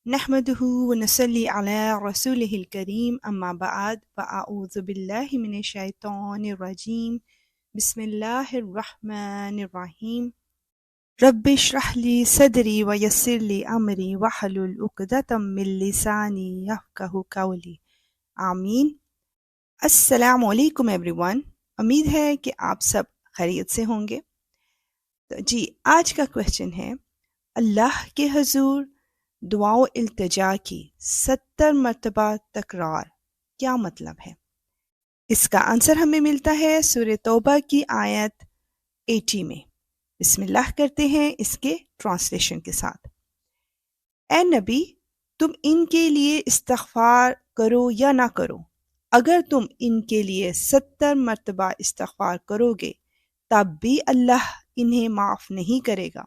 نحمده ونصلي على رسوله الكريم أما بعد فأعوذ بالله من الشيطان الرجيم بسم الله الرحمن الرحيم رب اشرح لي صدري ويسر لي أمري واحلل عقدة من لساني يفقهوا قولي آمین۔ السلام علیکم ایوری ون، امید ہے کہ آپ سب خیریت سے ہوں گے۔ تو جی، آج کا کویسچن ہے، اللہ کے حضور دعا و التجا کی 70 مرتبہ تکرار کیا مطلب ہے؟ اس کا آنسر ہمیں ملتا ہے سورہ توبہ کی آیت 80 میں۔ بسم اللہ کرتے ہیں اس کے ٹرانسلیشن کے ساتھ۔ اے نبی، تم ان کے لیے استغفار کرو یا نہ کرو، اگر تم ان کے لیے 70 مرتبہ استغفار کرو گے تب بھی اللہ انہیں معاف نہیں کرے گا،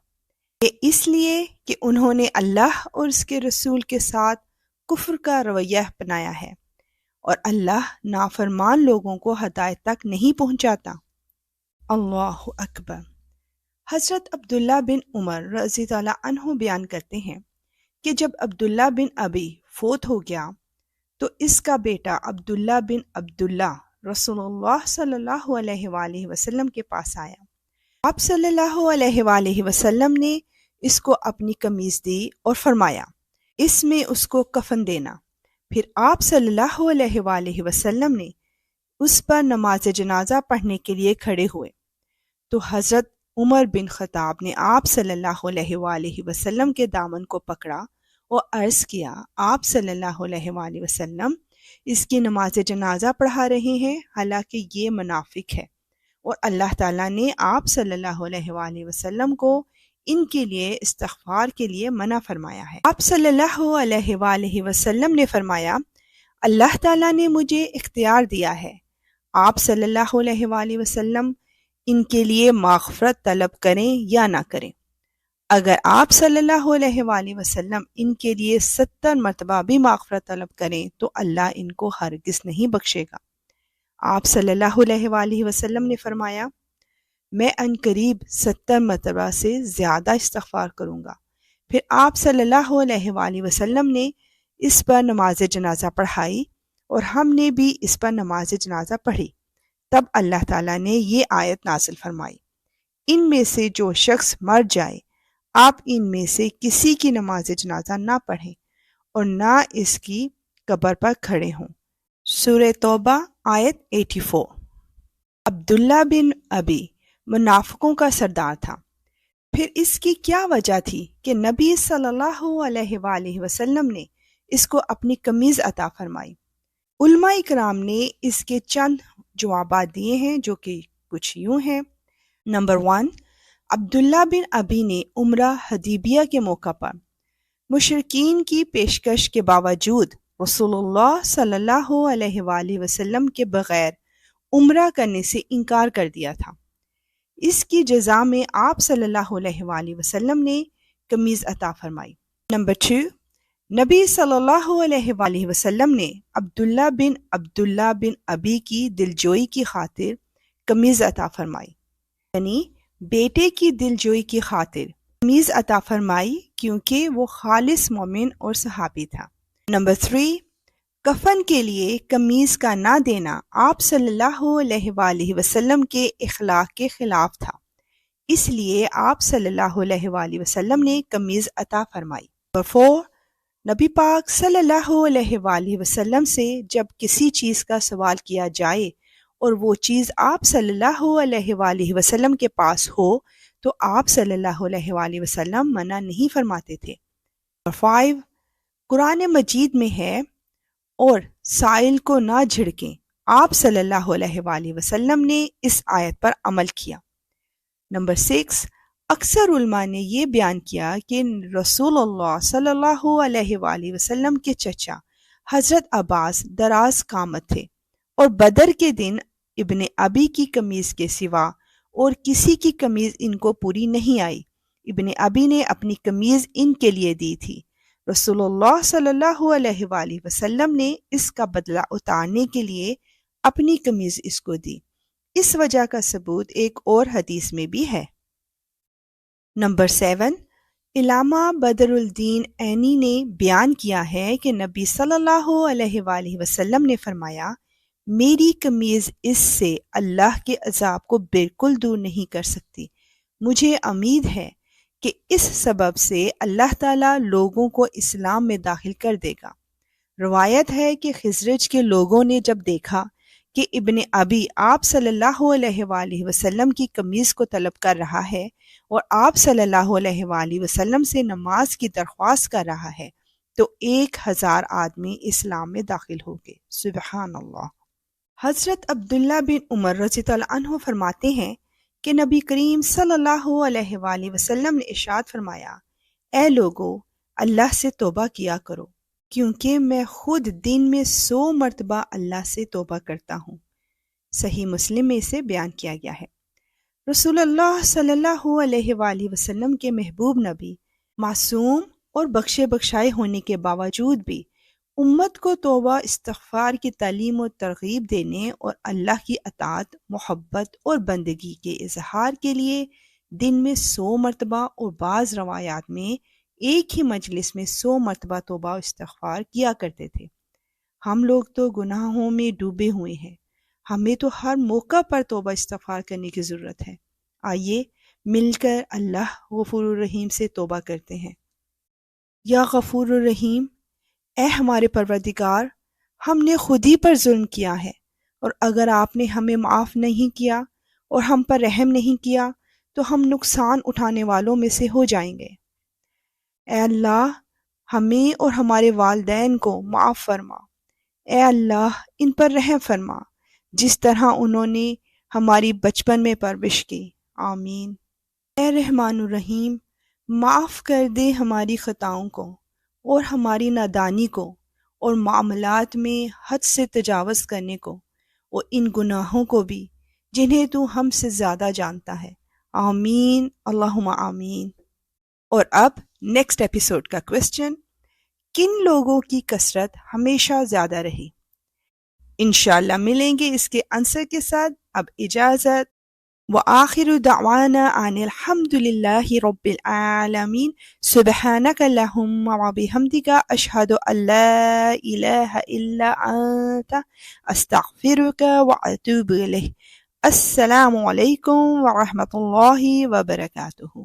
یہ اس لیے کہ انہوں نے اللہ اور اس کے رسول کے ساتھ کفر کا رویہ اپنایا ہے، اور اللہ نافرمان لوگوں کو ہدایت تک نہیں پہنچاتا۔ اللہ اکبر۔ حضرت عبداللہ بن عمر رضی اللہ عنہ بیان کرتے ہیں کہ جب عبداللہ بن ابی فوت ہو گیا تو اس کا بیٹا عبداللہ بن عبداللہ رسول اللہ صلی اللہ علیہ وآلہ وسلم کے پاس آیا۔ آپ صلی اللہ علیہ وآلہ وسلم نے اس کو اپنی قمیض دی اور فرمایا اس میں اس کو کفن دینا۔ پھر آپ صلی اللہ علیہ وآلہ وسلم نے اس پر نماز جنازہ پڑھنے کے لیے کھڑے ہوئے تو حضرت عمر بن خطاب نے آپ صلی اللہ علیہ وآلہ وسلم کے دامن کو پکڑا اور عرض کیا، آپ صلی اللہ علیہ وآلہ وسلم اس کی نماز جنازہ پڑھا رہے ہیں، حالانکہ یہ منافق ہے، اور اللہ تعالیٰ نے آپ صلی اللہ علیہ وآلہ وسلم کو ان کے لیے استغفار کے لیے منع فرمایا ہے۔ آپ صلی اللہ علیہ وآلہ وسلم نے فرمایا، اللہ تعالیٰ نے مجھے اختیار دیا ہے، آپ صلی اللہ علیہ وآلہ وسلم ان کے لیے مغفرت طلب کریں یا نہ کریں۔ اگر آپ صلی اللہ علیہ وآلہ وسلم ان کے لیے 70 مرتبہ بھی مغفرت طلب کریں تو اللہ ان کو ہرگز نہیں بخشے گا۔ آپ صلی اللہ علیہ وآلہ وسلم نے فرمایا، میں ان قریب 70 مرتبہ سے زیادہ استغفار کروں گا۔ پھر آپ صلی اللہ علیہ وآلہ وسلم نے اس پر نماز جنازہ پڑھائی اور ہم نے بھی اس پر نماز جنازہ پڑھی۔ تب اللہ تعالیٰ نے یہ آیت نازل فرمائی، ان میں سے جو شخص مر جائے آپ ان میں سے کسی کی نماز جنازہ نہ پڑھیں اور نہ اس کی قبر پر کھڑے ہوں۔ سورہ توبہ آیت 84۔ عبداللہ بن ابی منافقوں کا سردار تھا، پھر اس کی کیا وجہ تھی کہ نبی صلی اللہ علیہ وآلہ وسلم نے اس کو اپنی قمیض عطا فرمائی؟ علماء اکرام نے اس کے چند جوابات دیے ہیں جو کہ کچھ یوں ہیں۔ نمبر 1، عبداللہ بن ابی نے عمرہ حدیبیہ کے موقع پر مشرکین کی پیشکش کے باوجود رسول اللہ صلی اللہ علیہ وآلہ وسلم کے بغیر عمرہ کرنے سے انکار کر دیا تھا۔ اس کی جزا میں آپ صلی اللہ علیہ وآلہ وسلم نے قمیض عطا فرمائی۔ نمبر 2، نبی صلی اللہ علیہ وآلہ وسلم نے عبداللہ بن ابی کی دلجوئی کی خاطر قمیض عطا فرمائی، یعنی بیٹے کی دلجوئی کی خاطر قمیض عطا فرمائی کیونکہ وہ خالص مومن اور صحابی تھا۔ نمبر 3، کفن کے لیے قمیض کا نہ دینا آپ صلی اللہ علیہ وآلہ وسلم کے اخلاق کے خلاف تھا، اس لیے آپ صلی اللہ علیہ وآلہ وسلم نے قمیض عطا فرمائی۔ نمبر 4، نبی پاک صلی اللہ علیہ وآلہ وسلم سے جب کسی چیز کا سوال کیا جائے اور وہ چیز آپ صلی اللہ علیہ وآلہ وسلم کے پاس ہو تو آپ صلی اللہ علیہ وآلہ وسلم منع نہیں فرماتے تھے۔ نمبر 5، قرآن مجید میں ہے اور سائل کو نہ جھڑکیں، آپ صلی اللہ علیہ وآلہ وسلم نے اس آیت پر عمل کیا۔ نمبر 6، اکثر علماء نے یہ بیان کیا کہ رسول اللہ صلی اللہ علیہ وآلہ وسلم کے چچا حضرت عباس دراز قامت تھے اور بدر کے دن ابن ابی کی قمیض کے سوا اور کسی کی قمیض ان کو پوری نہیں آئی۔ ابن ابی نے اپنی قمیض ان کے لیے دی تھی، رسول اللہ صلی اللہ علیہ وآلہ وسلم نے اس کا بدلہ اتارنے کے لیے اپنی قمیض اس کو دی۔ اس وجہ کا ثبوت ایک اور حدیث میں بھی ہے۔ نمبر 7، علامہ بدر الدین عینی نے بیان کیا ہے کہ نبی صلی اللہ علیہ وآلہ وسلم نے فرمایا، میری قمیض اس سے اللہ کے عذاب کو بالکل دور نہیں کر سکتی۔ مجھے امید ہے کہ اس سبب سے اللہ تعالیٰ لوگوں کو اسلام میں داخل کر دے گا۔ روایت ہے کہ خزرج کے لوگوں نے جب دیکھا کہ ابن ابی آپ صلی اللہ علیہ وآلہ وسلم کی قمیض کو طلب کر رہا ہے اور آپ صلی اللہ علیہ وآلہ وسلم سے نماز کی درخواست کر رہا ہے، تو 1000 آدمی اسلام میں داخل ہو گئے۔ سبحان اللہ۔ حضرت عبداللہ بن عمر رضی اللہ عنہ فرماتے ہیں کہ نبی کریم صلی اللہ علیہ وآلہ وسلم نے ارشاد فرمایا، اے لوگو، اللہ سے توبہ کیا کرو، کیونکہ میں خود دن میں 100 مرتبہ اللہ سے توبہ کرتا ہوں۔ صحیح مسلم میں اسے بیان کیا گیا ہے۔ رسول اللہ صلی اللہ علیہ وآلہ وسلم کے محبوب نبی معصوم اور بخشے بخشائے ہونے کے باوجود بھی امت کو توبہ استغفار کی تعلیم و ترغیب دینے اور اللہ کی اطاعت، محبت اور بندگی کے اظہار کے لیے دن میں 100 مرتبہ اور بعض روایات میں ایک ہی مجلس میں 100 مرتبہ توبہ و استغفار کیا کرتے تھے۔ ہم لوگ تو گناہوں میں ڈوبے ہوئے ہیں، ہمیں تو ہر موقع پر توبہ استغفار کرنے کی ضرورت ہے۔ آئیے مل کر اللہ غفور الرحیم سے توبہ کرتے ہیں۔ یا غفور الرحیم، اے ہمارے پروردگار، ہم نے خود ہی پر ظلم کیا ہے، اور اگر آپ نے ہمیں معاف نہیں کیا اور ہم پر رحم نہیں کیا تو ہم نقصان اٹھانے والوں میں سے ہو جائیں گے۔ اے اللہ، ہمیں اور ہمارے والدین کو معاف فرما۔ اے اللہ، ان پر رحم فرما جس طرح انہوں نے ہماری بچپن میں پرورش کی۔ آمین۔ اے رحمان الرحیم، معاف کر دے ہماری خطاؤں کو اور ہماری نادانی کو اور معاملات میں حد سے تجاوز کرنے کو، اور ان گناہوں کو بھی جنہیں تو ہم سے زیادہ جانتا ہے۔ آمین، اللہم آمین۔ اور اب نیکسٹ ایپیسوڈ کا کوسچن، کن لوگوں کی کثرت ہمیشہ زیادہ رہی؟ انشاءاللہ ملیں گے اس کے آنسر کے ساتھ۔ اب اجازت، وآخر دعوانا ان الحمد للہ رب العالمین، سبحانک اللہم وبحمدک، اشہد ان لا الہ الا انت، استغفرک واتوب الیک۔ السلام علیکم ورحمۃ اللہ وبرکاتہ۔